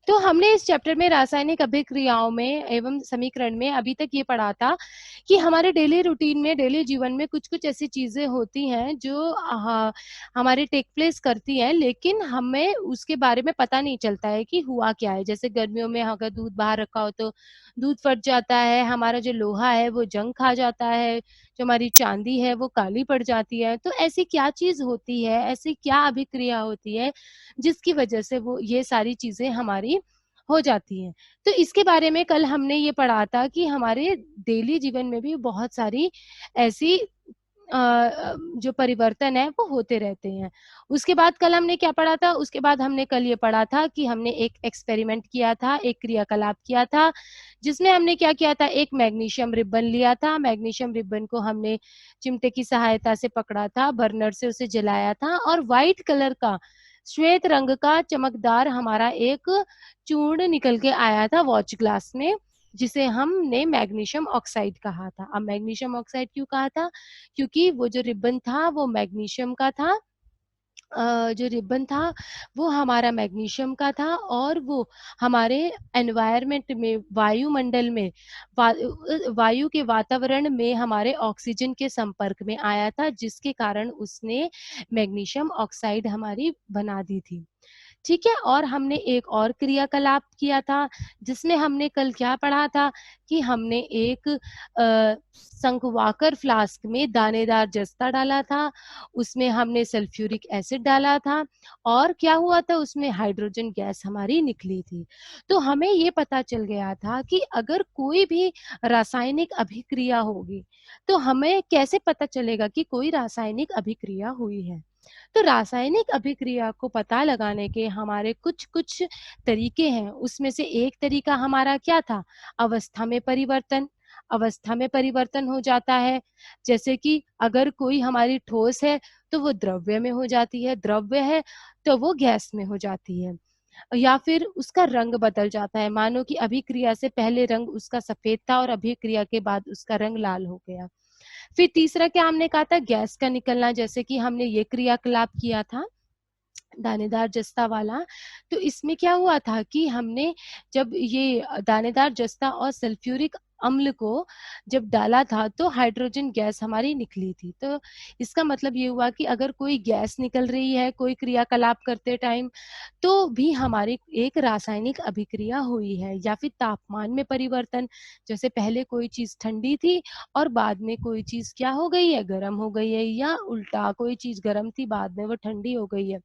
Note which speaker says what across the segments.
Speaker 1: तो हमने इस चैप्टर में रासायनिक अभिक्रियाओं में एवं समीकरण में अभी तक ये पढ़ा था कि हमारे डेली रूटीन में, डेली जीवन में कुछ-कुछ ऐसी चीज़ें होती हैं जो हमारे टेक प्लेस करती हैं, लेकिन हमें उसके बारे में पता नहीं चलता है कि हुआ क्या है। जैसे गर्मियों में अगर दूध बाहर रखा हो तो दूध फट जाता है, हमारा जो लोहा है वो जंग खा जाता है, जो हमारी चाँदी है वो काली पड़ जाती है। तो ऐसी क्या चीज़ होती है, ऐसी क्या अभिक्रिया होती है जिसकी वजह से वो ये सारी चीज़ें हमारी हो जाती हैं। तो इसके बारे में कल हमने ये पढ़ा था कि हमारे डेली जीवन में भी बहुत सारी ऐसी जो परिवर्तन है वो होते रहते हैं। उसके बाद कल हमने क्या पढ़ा था? उसके बाद हमने कल ये पढ़ा था कि हमने एक एक्सपेरिमेंट किया था, एक क्रियाकलाप किया था, जिसमें हमने क्या किया था? एक मैग्नीशियम रिबन लिया था, मैग्नीशियम रिबन को हमने चिमटे की सहायता से पकड़ा था, बर्नर से उसे जलाया था और व्हाइट कलर का, श्वेत रंग का चमकदार हमारा एक चूर्ण निकल के आया था वॉच ग्लास में, जिसे हमने मैग्नीशियम ऑक्साइड कहा था। अब मैग्नीशियम ऑक्साइड क्यों कहा था? क्योंकि वो जो रिबन था वो मैग्नीशियम का था, जो रिबन था वो हमारा मैग्नीशियम का था और वो हमारे एनवायरनमेंट में, वायुमंडल में, वायु के वातावरण में हमारे ऑक्सीजन के संपर्क में आया था, जिसके कारण उसने मैग्नीशियम ऑक्साइड हमारी बना दी थी। ठीक है? और हमने एक और क्रियाकलाप किया था, जिसमें हमने कल क्या पढ़ा था कि हमने एक शंक्वाकार फ्लास्क में दानेदार जस्ता डाला था, उसमें हमने सल्फ्यूरिक एसिड डाला था और क्या हुआ था उसमें हाइड्रोजन गैस हमारी निकली थी। तो हमें ये पता चल गया था कि अगर कोई भी रासायनिक अभिक्रिया होगी, तो हमें कैसे पता चलेगा कि कोई रासायनिक अभिक्रिया हुई है। तो रासायनिक अभिक्रिया को पता लगाने के हमारे कुछ-कुछ तरीके हैं, उसमें से एक तरीका हमारा क्या था? अवस्था में परिवर्तन। अवस्था में परिवर्तन हो जाता है, जैसे कि अगर कोई हमारी ठोस है, तो वो द्रव्य में हो जाती है, द्रव्य है, तो वो गैस में हो जाती है। या फिर उसका रंग बदल जाता है, मानो कि अभिक्रिया से पहले रंग उसका सफ़ेद था और अभिक्रिया के बाद उसका रंग लाल हो गया। फिर तीसरा क्या हमने कहा था? गैस का निकलना, जैसे कि हमने ये क्रियाकलाप किया था दानेदार जस्ता वाला। तो इसमें क्या हुआ था कि हमने जब ये दानेदार जस्ता और सल्फ्यूरिक अम्ल को जब डाला था तो हाइड्रोजन गैस हमारी निकली थी। तो इसका मतलब ये हुआ कि अगर कोई गैस निकल रही है कोई क्रियाकलाप करते टाइम, तो भी हमारी एक रासायनिक अभिक्रिया हुई है। या फिर तापमान में परिवर्तन, जैसे पहले कोई चीज़ ठंडी थी और बाद में कोई चीज़ क्या हो गई है, गरम हो गई है, या उल्टा कोई चीज़ गरम थी बाद में वो ठंडी हो गई है।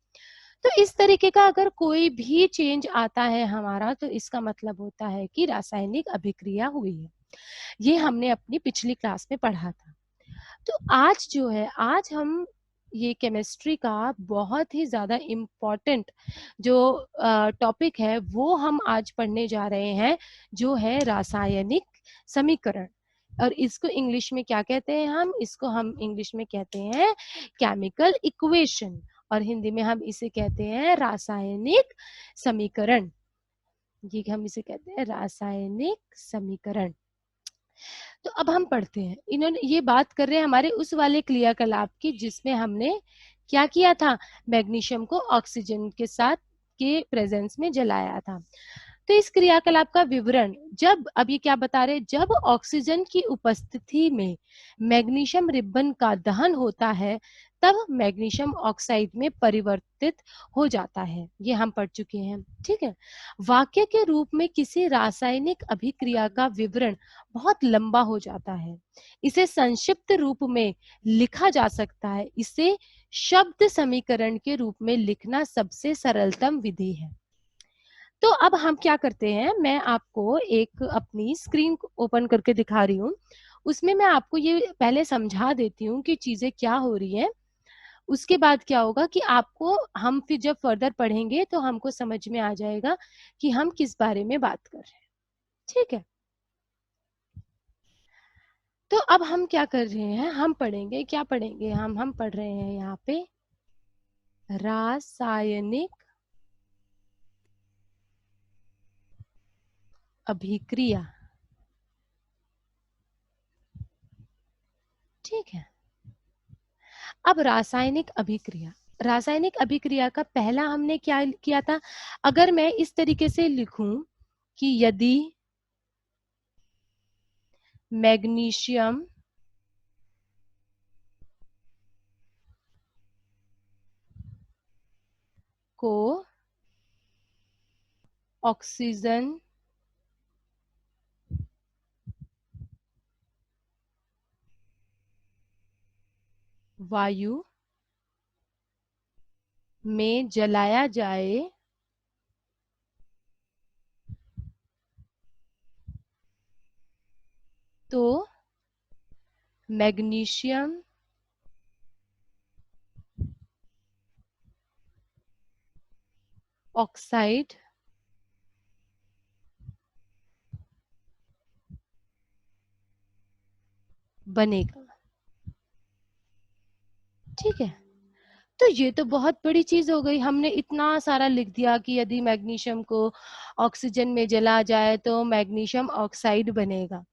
Speaker 1: तो इस तरीके का अगर कोई भी चेंज आता है हमारा, तो इसका मतलब होता है कि रासायनिक अभिक्रिया हुई है। ये हमने अपनी पिछली क्लास में पढ़ा था। तो आज जो है, आज हम ये केमिस्ट्री का बहुत ही ज़्यादा इम्पोर्टेंट जो टॉपिक है, वो हम आज पढ़ने जा रहे हैं, जो है रासायनिक समीकरण। और इसको इंग्लिश में क्या कहते हैं हम? इसको हम इंग्लिश में कहते हैं केमिकल इक्वेशन और हिंदी में हम इसे कहते हैं रासायनिक समीकरण। ये हम इसे कहते हैं रासायनिक समीकरण। तो अब हम पढ़ते हैं। इन्होंने ये बात कर रहे हैं हमारे उस वाले क्रियाकलाप की जिसमें हमने क्या किया था? मैग्नीशियम को ऑक्सीजन के साथ के प्रेजेंस में जलाया था। तो इस क्रियाकलाप का विवरण, जब अब ये क्या बता रहे हैं, जब ऑक्सीजन की उपस्थिति में मैग्नीशियम रिबन का दहन होता है, तब मैग्नीशियम ऑक्साइड में परिवर्तित हो जाता है। ये हम पढ़ चुके हैं, ठीक है। वाक्य के रूप में किसी रासायनिक अभिक्रिया का विवरण बहुत लंबा हो जाता है, इसे संक्षिप्त रूप में लिखा जा सकता है। इसे शब्द समीकरण के रूप में लिखना सबसे सरलतम विधि है। तो अब हम क्या करते हैं, मैं आपको एक अपनी स्क्रीन ओपन करके दिखा रही हूँ। उसमें मैं आपको ये पहले समझा देती हूँ कि चीजें क्या हो रही हैं। उसके बाद क्या होगा कि आपको, हम फिर जब फर्दर पढ़ेंगे तो हमको समझ में आ जाएगा कि हम किस बारे में बात कर रहे हैं, ठीक है। तो अब हम क्या कर रहे हैं, हम पढ़ेंगे, क्या पढ़ेंगे हम पढ़ रहे हैं यहाँ पे रासायनिक अभिक्रिया, ठीक है। अब रासायनिक अभिक्रिया, रासायनिक अभिक्रिया का पहला हमने क्या किया था, अगर मैं इस तरीके से लिखूं कि यदि मैग्नीशियम को ऑक्सीजन वायु में जलाया जाए तो मैग्नीशियम ऑक्साइड बनेगा। ठीक है, तो ये तो बहुत बड़ी चीज हो गई, हमने इतना सारा लिख दिया कि यदि मैग्नीशियम को ऑक्सीजन में जला जाए तो मैग्नीशियम ऑक्साइड बनेगा।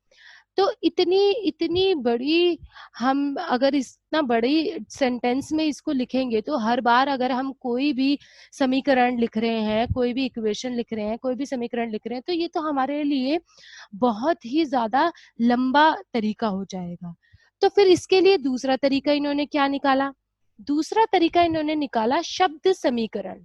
Speaker 1: तो इतनी इतनी बड़ी, हम अगर इतना बड़ी सेंटेंस में इसको लिखेंगे तो हर बार अगर हम कोई भी समीकरण लिख रहे हैं, कोई भी इक्वेशन लिख रहे हैं, कोई भी समीकरण लिख रहे हैं, तो ये तो हमारे लिए बहुत ही ज्यादा लंबा तरीका हो जाएगा। तो फिर इसके लिए दूसरा तरीका इन्होंने क्या निकाला, दूसरा तरीका इन्होंने निकाला शब्द समीकरण।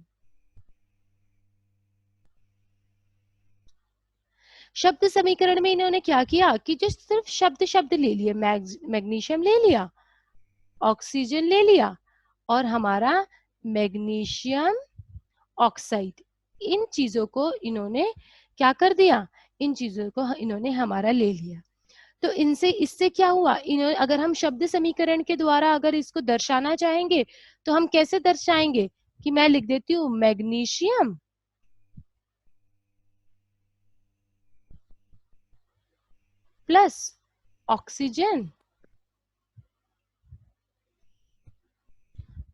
Speaker 1: शब्द समीकरण में इन्होंने क्या किया कि जो सिर्फ शब्द शब्द ले लिए, मैग्नीशियम ले लिया, ऑक्सीजन ले लिया, और हमारा मैग्नीशियम ऑक्साइड, इन चीजों को इन्होंने क्या कर दिया, इन चीजों को इन्होंने हमारा ले लिया। तो इनसे इससे क्या हुआ, इन्होंने अगर हम शब्द समीकरण के द्वारा अगर इसको दर्शाना चाहेंगे तो हम कैसे दर्शाएंगे कि मैं लिख देती हूँ मैग्नीशियम प्लस ऑक्सीजन,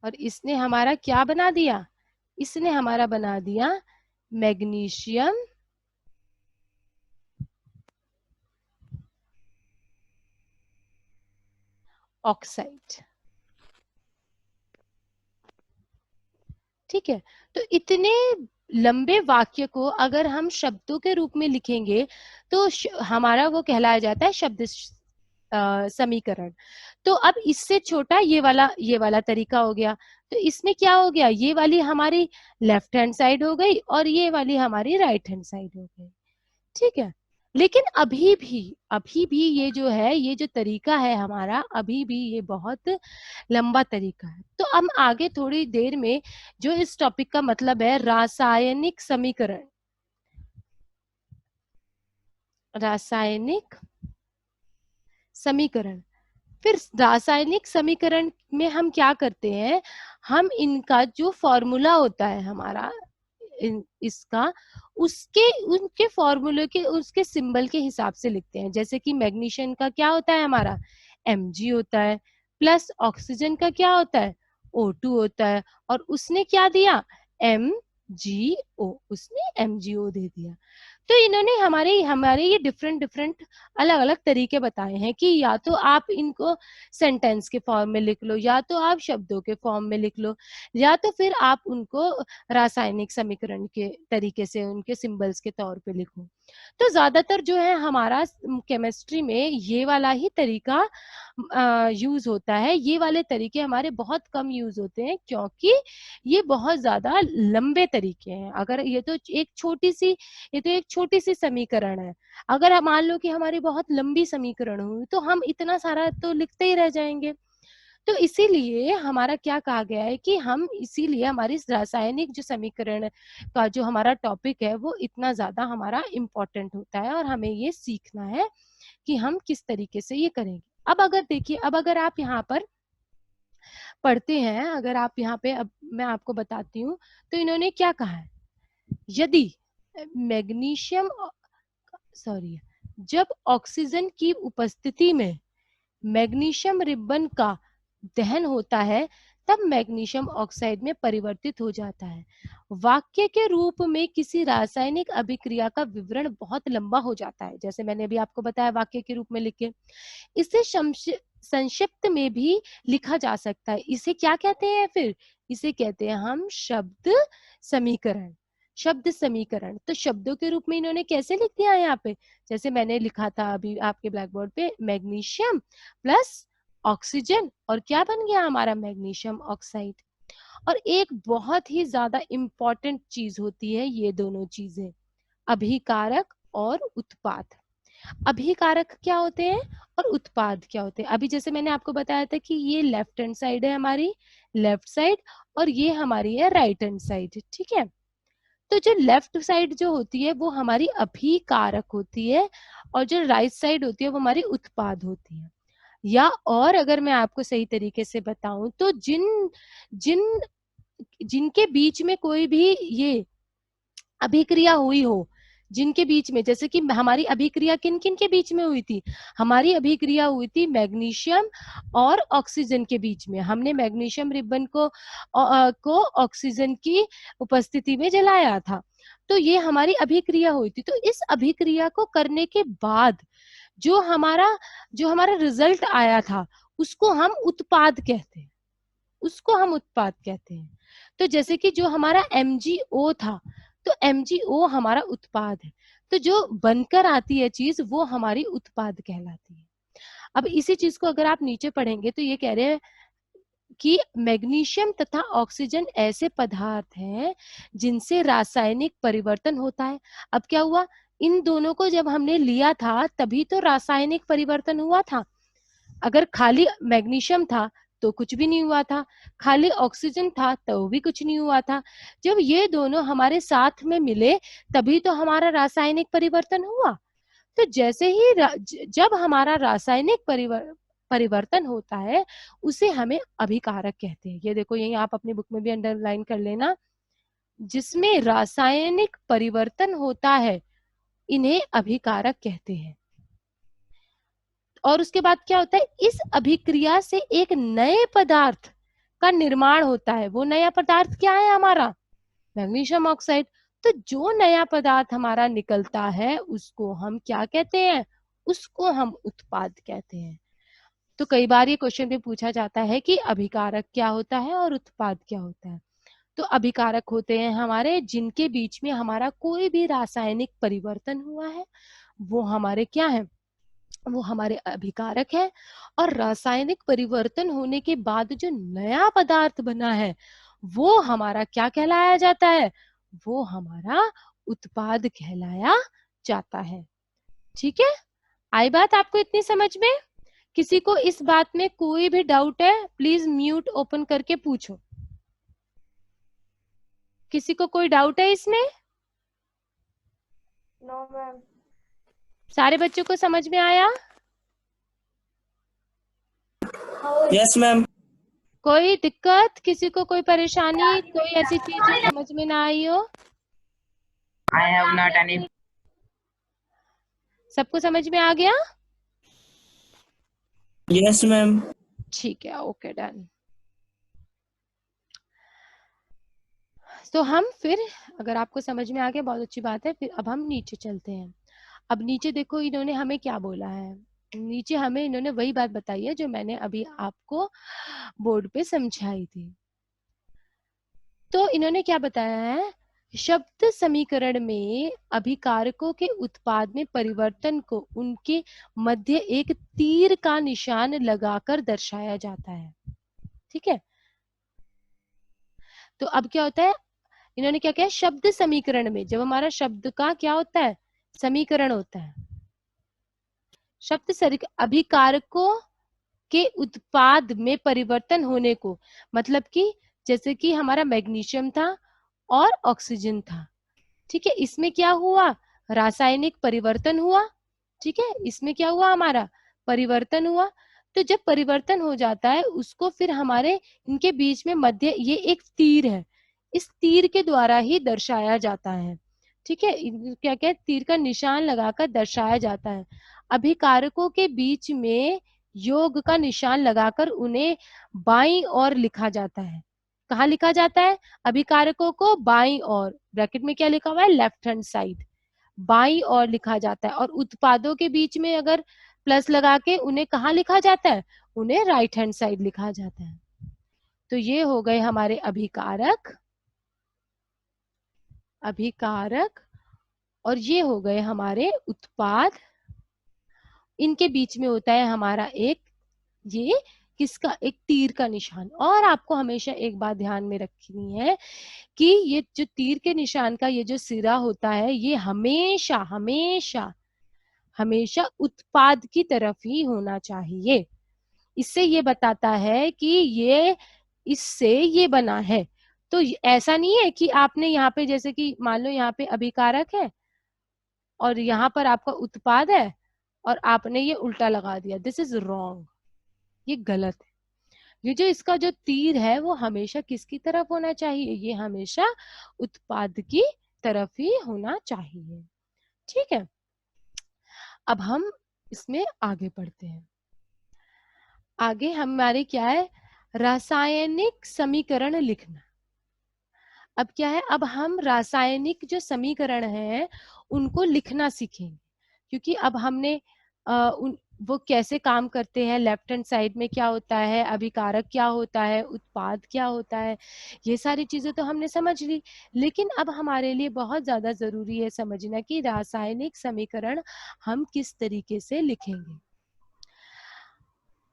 Speaker 1: और इसने हमारा क्या बना दिया, इसने हमारा बना दिया मैग्नीशियम ऑक्साइड। ठीक है, तो इतने लंबे वाक्य को अगर हम शब्दों के रूप में लिखेंगे तो हमारा वो कहलाया जाता है शब्द समीकरण। तो अब इससे छोटा ये वाला तरीका हो गया। तो इसमें क्या हो गया, ये वाली हमारी लेफ्ट हैंड साइड हो गई और ये वाली हमारी राइट हैंड साइड हो गई। ठीक है, लेकिन अभी भी ये जो है, ये जो तरीका है हमारा, अभी भी ये बहुत लंबा तरीका है। तो हम आगे थोड़ी देर में, जो इस टॉपिक का मतलब है रासायनिक समीकरण, रासायनिक समीकरण, फिर रासायनिक समीकरण में हम क्या करते हैं, हम इनका जो फॉर्मूला होता है हमारा इसका, उसके उनके फॉर्मूले के उसके सिंबल के हिसाब से लिखते हैं। जैसे कि मैग्नीशियम का क्या होता है हमारा, Mg होता है, प्लस ऑक्सीजन का क्या होता है, O2 होता है, और उसने क्या दिया, MgO, उसने MgO दे दिया। तो इन्होंने हमारे हमारे ये डिफरेंट डिफरेंट अलग अलग तरीके बताए हैं कि या तो आप इनको सेंटेंस के फॉर्म में लिख लो, या तो आप शब्दों के फॉर्म में लिख लो, या तो फिर आप उनको रासायनिक समीकरण के तरीके से उनके सिंबल्स के तौर पे लिखो। तो ज्यादातर जो है हमारा केमिस्ट्री में ये वाला ही तरीका यूज होता है। ये वाले तरीके हमारे बहुत कम यूज होते हैं क्योंकि ये बहुत ज्यादा लंबे तरीके हैं। अगर ये तो एक छोटी सी समीकरण है, अगर हम मान लो कि हमारी बहुत लंबी समीकरण हुई तो हम इतना सारा तो लिखते ही रह जाएंगे। तो इसीलिए हमारा क्या कहा गया है कि हम इसीलिए हमारी रासायनिक जो समीकरण का जो हमारा टॉपिक है वो इतना ज्यादा हमारा इम्पोर्टेंट होता है, और हमें ये सीखना है कि हम किस तरीके से ये करेंगे। अब अगर देखिए, अब अगर आप यहाँ पर पढ़ते हैं, अगर आप यहाँ पे, अब मैं आपको बताती हूँ, तो इन्होंने क्या कहा है, यदि मैग्नीशियम सॉरी जब ऑक्सीजन की उपस्थिति में मैग्नीशियम रिबन का दहन होता है तब मैग्नीशियम ऑक्साइड में परिवर्तित हो जाता है। वाक्य के रूप में किसी रासायनिक अभिक्रिया का विवरण बहुत लंबा हो जाता है, जैसे मैंने अभी आपको बताया वाक्य के रूप में लिखे। इसे संक्षिप्त में भी लिखा जा सकता है। इसे क्या कहते हैं फिर, इसे कहते हैं हम शब्द समीकरण। शब्द समीकरण, तो शब्दों के रूप में इन्होंने कैसे लिख दिया है यहाँ पे, जैसे मैंने लिखा था अभी आपके ब्लैक बोर्ड पे, मैग्नीशियम प्लस ऑक्सीजन, और क्या बन गया हमारा, मैग्नीशियम ऑक्साइड। और एक बहुत ही ज्यादा इंपॉर्टेंट चीज होती है ये दोनों चीजें, अभिकारक और उत्पाद। अभिकारक क्या होते हैं और उत्पाद क्या होते हैं। अभी जैसे मैंने आपको बताया था कि ये लेफ्ट हैंड साइड है हमारी, लेफ्ट साइड, और ये हमारी है राइट हैंड साइड, ठीक है। तो जो लेफ्ट साइड जो होती है वो हमारी अभिकारक होती है, और जो राइट साइड होती है वो हमारी उत्पाद होती है। या और अगर मैं आपको सही तरीके से बताऊं तो जिन जिन जिनके बीच में कोई भी ये अभिक्रिया हुई हो, जिनके बीच में, जैसे कि हमारी अभिक्रिया किन किन के बीच में हुई थी, हमारी अभिक्रिया हुई थी मैग्नीशियम और ऑक्सीजन के बीच में। हमने मैग्नीशियम रिबन को ऑक्सीजन की उपस्थिति में जलाया था, तो ये हमारी अभिक्रिया हुई थी। तो इस अभिक्रिया को करने के बाद जो हमारा रिजल्ट आया था उसको हम उत्पाद कहते हैं, उसको हम उत्पाद कहते हैं। तो जैसे कि जो हमारा MgO था, तो MgO हमारा उत्पाद है, तो जो बनकर आती है चीज वो हमारी उत्पाद कहलाती है। अब इसी चीज को अगर आप नीचे पढ़ेंगे तो ये कह रहे हैं कि मैग्नीशियम तथा ऑक्सीजन ऐसे पदार्थ हैं जिनसे रासायनिक परिवर्तन होता है। अब क्या हुआ, इन दोनों को जब हमने लिया था तभी तो रासायनिक परिवर्तन हुआ था। अगर खाली मैग्नीशियम था तो कुछ भी नहीं हुआ था, खाली ऑक्सीजन था तो भी कुछ नहीं हुआ था। जब ये दोनों हमारे साथ में मिले तभी तो हमारा रासायनिक परिवर्तन हुआ। तो जैसे ही जब हमारा रासायनिक परिवर्तन होता है उसे हमें अभिकारक कहते हैं। ये देखो यही आप अपनी बुक में भी अंडरलाइन कर लेना, जिसमें रासायनिक परिवर्तन होता है इन्हें अभिकारक कहते हैं। और उसके बाद क्या होता है, इस अभिक्रिया से एक नए पदार्थ का निर्माण होता है। वो नया पदार्थ क्या है हमारा, मैग्नीशियम ऑक्साइड। तो जो नया पदार्थ हमारा निकलता है उसको हम क्या कहते हैं, उसको हम उत्पाद कहते हैं। तो कई बार ये क्वेश्चन भी पूछा जाता है कि अभिकारक क्या होता है और उत्पाद क्या होता है। तो अभिकारक होते हैं हमारे जिनके बीच में हमारा कोई भी रासायनिक परिवर्तन हुआ है, वो हमारे क्या है, वो हमारे अभिकारक है। और रासायनिक परिवर्तन होने के बाद जो नया पदार्थ बना है वो हमारा क्या कहलाया जाता है, वो हमारा उत्पाद कहलाया जाता है। ठीक है, आई बात आपको इतनी समझ में। किसी को इस बात में कोई भी डाउट है प्लीज म्यूट ओपन करके पूछो। किसी को कोई डाउट है इसमें?
Speaker 2: No ma'am.
Speaker 1: सारे बच्चों को समझ में आया?
Speaker 3: Yes ma'am.
Speaker 1: कोई दिक्कत, किसी को कोई परेशानी, कोई ऐसी चीज जो समझ में ना आई हो?
Speaker 3: I have not any.
Speaker 1: सबको समझ में आ गया?
Speaker 3: Yes ma'am.
Speaker 1: ठीक है, ओके डन। तो हम फिर, अगर आपको समझ में आ गया बहुत अच्छी बात है, फिर अब हम नीचे चलते हैं। अब नीचे देखो इन्होंने हमें क्या बोला है, नीचे हमें इन्होंने वही बात बताई है जो मैंने अभी आपको बोर्ड पे समझाई थी। तो इन्होंने क्या बताया है, शब्द समीकरण में अभिकारकों के उत्पाद में परिवर्तन को उनके मध्य एक तीर का निशान लगाकर दर्शाया जाता है। ठीक है, तो अब क्या होता है, इन्होंने क्या किया, शब्द समीकरण में जब हमारा शब्द का क्या होता है, समीकरण होता है, शब्द अभिकारकों के उत्पाद में परिवर्तन होने को, मतलब कि जैसे कि हमारा मैग्नीशियम था और ऑक्सीजन था, ठीक है, इसमें क्या हुआ, रासायनिक परिवर्तन हुआ। ठीक है, इसमें क्या हुआ, हमारा परिवर्तन हुआ। तो जब परिवर्तन हो जाता है उसको फिर हमारे इनके बीच में मध्य ये एक तीर है, इस तीर के द्वारा ही दर्शाया जाता है। ठीक है, क्या क्या तीर का निशान लगाकर दर्शाया जाता है। अभिकारकों के बीच में योग का निशान लगाकर उन्हें बाईं ओर लिखा जाता है। कहाँ लिखा जाता है, अभिकारकों को बाईं ओर, ब्रैकेट में क्या लिखा हुआ है, लेफ्ट हैंड साइड, बाईं ओर लिखा जाता है। और उत्पादों के बीच में अगर प्लस लगा के उन्हें कहाँ लिखा जाता है, उन्हें राइट हैंड साइड लिखा जाता है। तो ये हो गए हमारे अभिकारक, अभिकारक, और ये हो गए हमारे उत्पाद। इनके बीच में होता है हमारा एक, ये किसका, एक तीर का निशान। और आपको हमेशा एक बात ध्यान में रखनी है कि ये जो तीर के निशान का ये जो सिरा होता है, ये हमेशा हमेशा हमेशा उत्पाद की तरफ ही होना चाहिए। इससे ये बताता है कि ये इससे ये बना है। तो ऐसा नहीं है कि आपने यहाँ पे, जैसे कि मान लो यहाँ पे अभिकारक है और यहाँ पर आपका उत्पाद है और आपने ये उल्टा लगा दिया, दिस इज रॉन्ग, ये गलत है। ये जो इसका जो तीर है वो हमेशा किसकी तरफ होना चाहिए, ये हमेशा उत्पाद की तरफ ही होना चाहिए। ठीक है, अब हम इसमें आगे बढ़ते हैं। आगे हमारे क्या है, रासायनिक समीकरण लिखना। अब क्या है, अब हम रासायनिक जो समीकरण है उनको लिखना सीखेंगे, क्योंकि अब हमने वो कैसे काम करते हैं, लेफ्ट हैंड साइड में क्या होता है, अभिकारक क्या होता है, उत्पाद क्या होता है, ये सारी चीजें तो हमने समझ ली। लेकिन अब हमारे लिए बहुत ज्यादा जरूरी है समझना कि रासायनिक समीकरण हम किस तरीके से लिखेंगे।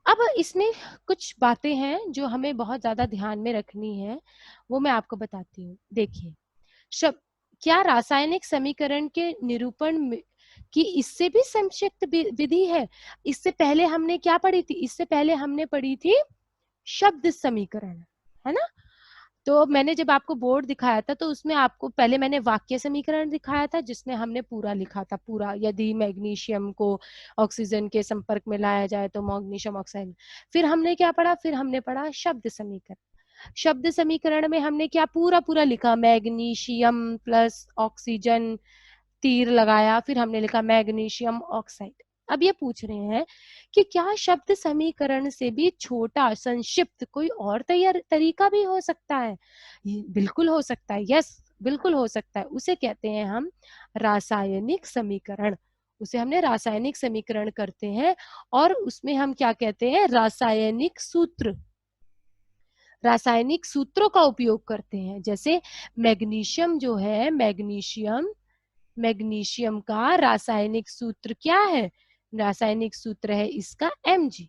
Speaker 1: अब इसमें कुछ बातें हैं जो हमें बहुत ज्यादा ध्यान में रखनी है, वो मैं आपको बताती हूँ। देखिए, क्या रासायनिक समीकरण के निरूपण की इससे भी संक्षिप्त विधि है? इससे पहले हमने क्या पढ़ी थी, इससे पहले हमने पढ़ी थी शब्द समीकरण, है ना। तो मैंने जब आपको बोर्ड दिखाया था तो उसमें आपको पहले मैंने वाक्य समीकरण दिखाया था जिसमें हमने पूरा लिखा था, पूरा, यदि मैग्नीशियम को ऑक्सीजन के संपर्क में लाया जाए तो मैग्नीशियम ऑक्साइड। फिर हमने क्या पढ़ा, फिर हमने पढ़ा शब्द समीकरण। शब्द समीकरण में हमने क्या पूरा पूरा लिखा, मैग्नीशियम प्लस ऑक्सीजन, तीर लगाया, फिर हमने लिखा मैग्नीशियम ऑक्साइड। अब ये पूछ रहे हैं कि क्या शब्द समीकरण से भी छोटा संक्षिप्त कोई और तरीका भी हो सकता है? बिल्कुल हो सकता है, यस बिल्कुल हो सकता है। उसे कहते हैं हम रासायनिक समीकरण। उसे हमने रासायनिक समीकरण करते हैं और उसमें हम क्या कहते हैं, रासायनिक सूत्र, रासायनिक सूत्रों का उपयोग करते हैं। जैसे मैग्नीशियम जो है, मैग्नीशियम, मैग्नीशियम का रासायनिक सूत्र क्या है, रासायनिक सूत्र है इसका Mg।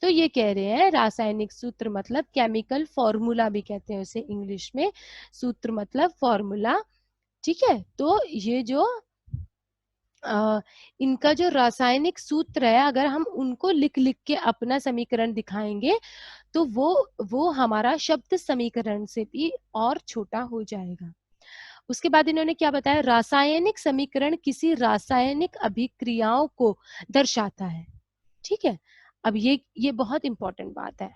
Speaker 1: तो ये कह रहे हैं रासायनिक सूत्र मतलब केमिकल फॉर्मूला भी कहते हैं उसे इंग्लिश में, सूत्र मतलब फॉर्मूला। ठीक है, तो ये जो इनका जो रासायनिक सूत्र है, अगर हम उनको लिख लिख के अपना समीकरण दिखाएंगे तो वो हमारा शब्द समीकरण से भी और छोटा हो जाएगा। उसके बाद इन्होंने क्या बताया, रासायनिक समीकरण किसी रासायनिक अभिक्रियाओं को दर्शाता है। ठीक है, अब ये बहुत इंपॉर्टेंट बात है।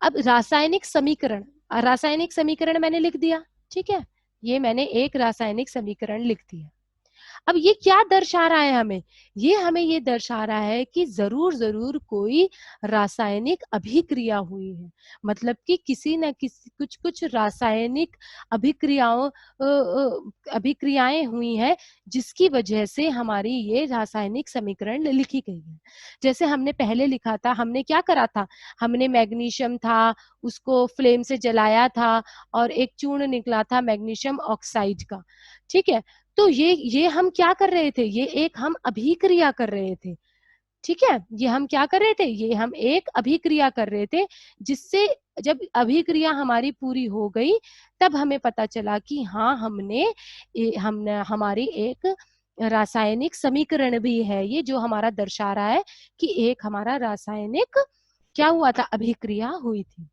Speaker 1: अब रासायनिक समीकरण, रासायनिक समीकरण मैंने लिख दिया, ठीक है, ये मैंने एक रासायनिक समीकरण लिख दिया। अब ये क्या दर्शा रहा है हमें, ये हमें ये दर्शा रहा है कि जरूर जरूर कोई रासायनिक अभिक्रिया हुई है, मतलब कि किसी न किसी कुछ कुछ रासायनिक अभिक्रियाएं हुई हैं जिसकी वजह से हमारी ये रासायनिक समीकरण लिखी गई है। जैसे हमने पहले लिखा था, हमने क्या करा था, हमने मैग्नीशियम था उसको फ्लेम से जलाया था और एक चूर्ण निकला था मैग्नीशियम ऑक्साइड का। ठीक है, तो ये हम क्या कर रहे थे, ये एक हम अभिक्रिया कर रहे थे। ठीक है, ये हम क्या कर रहे थे, ये हम एक अभिक्रिया कर रहे थे, जिससे जब अभिक्रिया हमारी पूरी हो गई तब हमें पता चला कि हाँ हमने हमारी एक रासायनिक समीकरण भी है, ये जो हमारा दर्शा रहा है कि एक हमारा रासायनिक क्या हुआ था, अभिक्रिया हुई थी।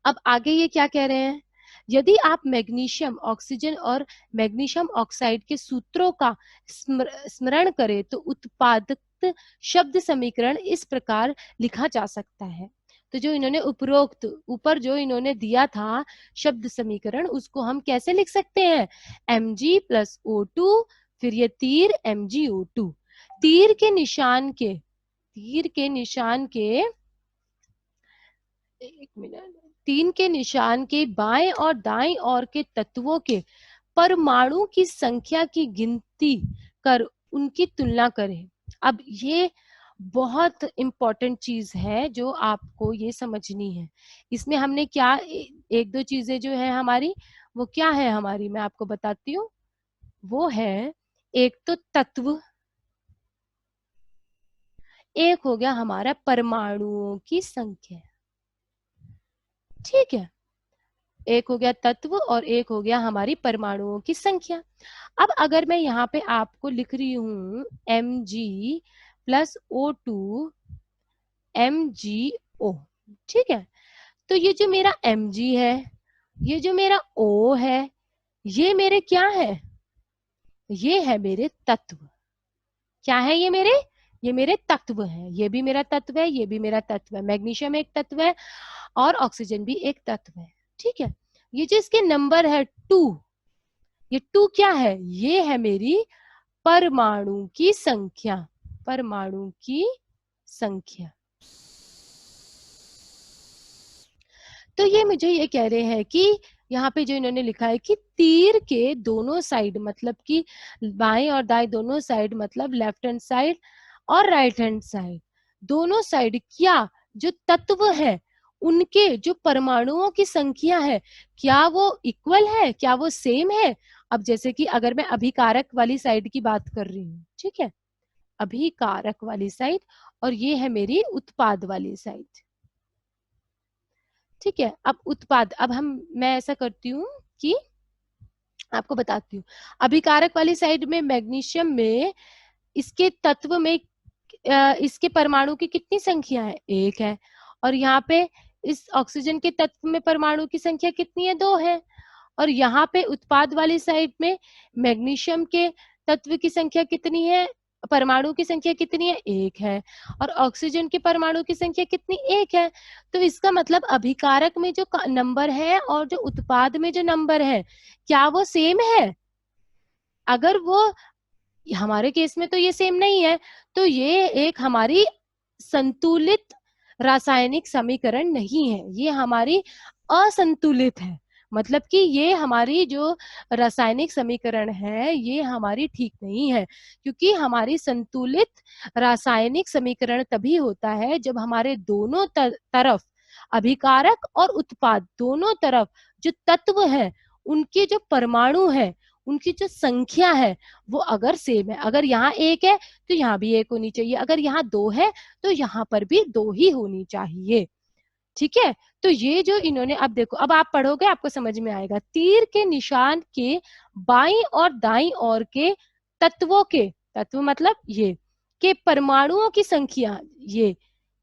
Speaker 1: अब आगे ये क्या कह रहे हैं, यदि आप मैग्नीशियम ऑक्सीजन और मैग्नीशियम ऑक्साइड के सूत्रों का स्मरण करें तो उत्पादक शब्द समीकरण इस प्रकार लिखा जा सकता है। तो जो इन्होंने उपरोक्त ऊपर जो इन्होंने दिया था शब्द समीकरण, उसको हम कैसे लिख सकते हैं, Mg प्लस O2, फिर ये तीर MgO2, तीर के निशान के, तीर के निशान के, एक मिनट, तीन के निशान के बाएं और दाएं ओर के तत्वों के परमाणु की संख्या की गिनती कर उनकी तुलना करें। अब ये बहुत इम्पोर्टेंट चीज है जो आपको ये समझनी है। इसमें हमने क्या एक दो चीजें जो है हमारी, वो क्या है हमारी, मैं आपको बताती हूँ। वो है एक तो तत्व, एक हो गया हमारा परमाणुओं की संख्या। ठीक है, एक हो गया तत्व और एक हो गया हमारी परमाणुओं की संख्या। अब अगर मैं यहाँ पे आपको लिख रही हूं Mg+O2 MgO, ठीक है, तो ये जो मेरा Mg है, ये जो मेरा O है, ये मेरे क्या है, ये है मेरे तत्व। क्या है ये मेरे तत्व है। ये भी मेरा तत्व है, ये भी मेरा तत्व है। मैग्नीशियम एक तत्व है और ऑक्सीजन भी एक तत्व है। ठीक है, ये जो इसके नंबर है 2, ये 2 क्या है, ये है मेरी परमाणु की संख्या। परमाणु की संख्या। तो ये मुझे ये कह रहे हैं कि यहाँ पे जो इन्होंने लिखा है कि तीर के दोनों साइड, मतलब कि बाएं और दाएं दोनों साइड, मतलब लेफ्ट हैंड साइड और राइट हैंड साइड, दोनों साइड क्या जो तत्व है उनके जो परमाणुओं की संख्या है, क्या वो इक्वल है, क्या वो सेम है। अब जैसे कि अगर मैं अभिकारक वाली साइड की बात कर रही हूँ, ठीक है, अभिकारक वाली साइड, और ये है मेरी उत्पाद वाली साइड। ठीक है, अब उत्पाद, अब मैं ऐसा करती हूँ कि आपको बताती हूँ। अभिकारक वाली साइड में मैग्नीशियम में इसके तत्व में इसके परमाणु की कितनी संख्या है, 1 है। और यहाँ पे इस ऑक्सीजन के तत्व में परमाणु की संख्या कितनी है, 2 है। और यहाँ पे उत्पाद वाली साइड में मैग्नीशियम के तत्व की संख्या कितनी है, परमाणु की संख्या कितनी है, 1 है। और ऑक्सीजन के परमाणु की संख्या कितनी, 1 है। तो इसका मतलब अभिकारक में जो नंबर है और जो उत्पाद में जो नंबर है, क्या वो सेम है। अगर वो, हमारे केस में तो ये सेम नहीं है, तो ये एक हमारी संतुलित रासायनिक समीकरण नहीं है, ये हमारी असंतुलित है। मतलब कि ये हमारी जो रासायनिक समीकरण है ये हमारी ठीक नहीं है, क्योंकि हमारी संतुलित रासायनिक समीकरण तभी होता है जब हमारे दोनों तरफ, अभिकारक और उत्पाद दोनों तरफ जो तत्व है उनके जो परमाणु है, उनकी जो संख्या है वो अगर सेम है। अगर यहाँ 1 है तो यहाँ भी 1 होनी चाहिए, अगर यहाँ 2 है तो यहाँ पर भी 2 ही होनी चाहिए। ठीक है, तो ये जो इन्होंने, अब देखो, अब आप पढ़ोगे आपको समझ में आएगा। तीर के निशान के बाईं और दाईं ओर के तत्वों के, तत्व मतलब ये, के परमाणुओं की संख्या ये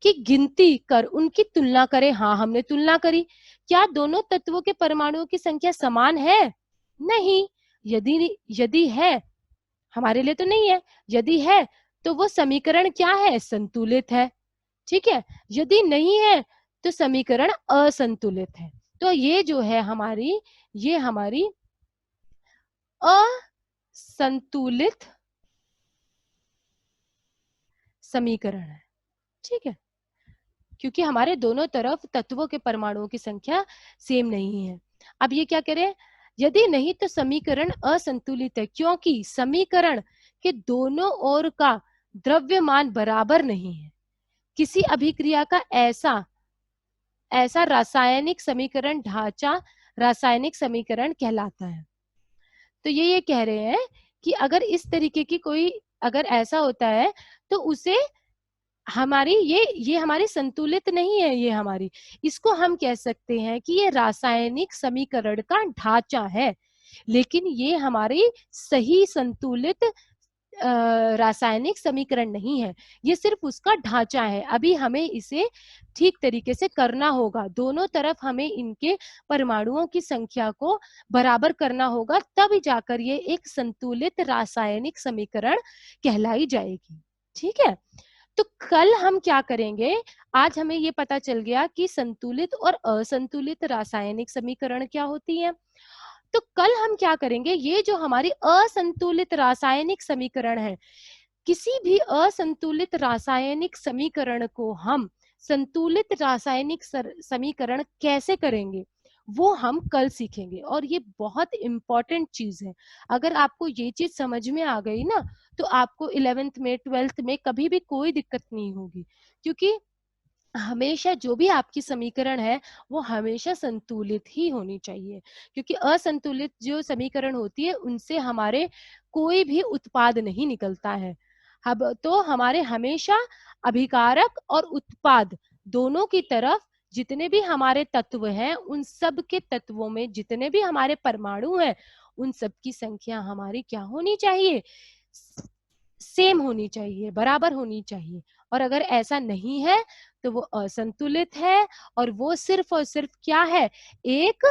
Speaker 1: की गिनती कर उनकी तुलना करें। हाँ, हमने तुलना करी। क्या दोनों तत्वों के परमाणुओं की संख्या समान है? नहीं। यदि यदि है, हमारे लिए तो नहीं है, यदि है तो वो समीकरण क्या है, संतुलित है। ठीक है, यदि नहीं है तो समीकरण असंतुलित है। तो ये जो है हमारी, ये हमारी असंतुलित समीकरण है। ठीक है, क्योंकि हमारे दोनों तरफ तत्वों के परमाणुओं की संख्या सेम नहीं है। अब ये क्या करें, यदि नहीं तो समीकरण असंतुलित है, क्योंकि समीकरण के दोनों ओर का द्रव्यमान बराबर नहीं है। किसी अभिक्रिया का ऐसा ऐसा रासायनिक समीकरण ढांचा रासायनिक समीकरण कहलाता है। तो ये कह रहे हैं कि अगर इस तरीके की कोई, अगर ऐसा होता है तो उसे हमारी ये हमारी संतुलित नहीं है, ये हमारी, इसको हम कह सकते हैं कि ये रासायनिक समीकरण का ढांचा है, लेकिन ये हमारी सही संतुलित रासायनिक समीकरण नहीं है, ये सिर्फ उसका ढांचा है। अभी हमें इसे ठीक तरीके से करना होगा, दोनों तरफ हमें इनके परमाणुओं की संख्या को बराबर करना होगा, तब जाकर ये एक संतुलित रासायनिक समीकरण कहलाई जाएगी। ठीक है, तो कल हम क्या करेंगे, आज हमें ये पता चल गया कि संतुलित और असंतुलित रासायनिक समीकरण क्या होती है। तो कल हम क्या करेंगे, ये जो हमारी असंतुलित रासायनिक समीकरण है, किसी भी असंतुलित रासायनिक समीकरण को हम संतुलित रासायनिक समीकरण कैसे करेंगे, वो हम कल सीखेंगे और ये बहुत इम्पोर्टेंट चीज है। अगर आपको ये चीज समझ में आ गई ना, तो आपको 11th में 12th में कभी भी कोई दिक्कत नहीं होगी, क्योंकि हमेशा जो भी आपकी समीकरण है वो हमेशा संतुलित ही होनी चाहिए, क्योंकि असंतुलित जो समीकरण होती है उनसे हमारे कोई भी उत्पाद नहीं निकलता है। अब तो हमारे हमेशा अभिकारक और उत्पाद दोनों की तरफ जितने भी हमारे तत्व हैं, उन सब के तत्वों में जितने भी हमारे परमाणु हैं, उन सब की संख्या हमारी क्या होनी चाहिए, सेम होनी चाहिए, बराबर होनी चाहिए। और अगर ऐसा नहीं है तो वो असंतुलित है, और वो सिर्फ और सिर्फ क्या है, एक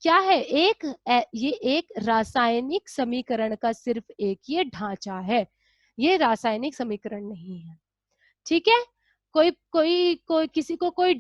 Speaker 1: क्या है, ये एक रासायनिक समीकरण का सिर्फ एक ये ढांचा है, ये रासायनिक समीकरण नहीं है। ठीक है, कोई कोई कोई किसी को कोई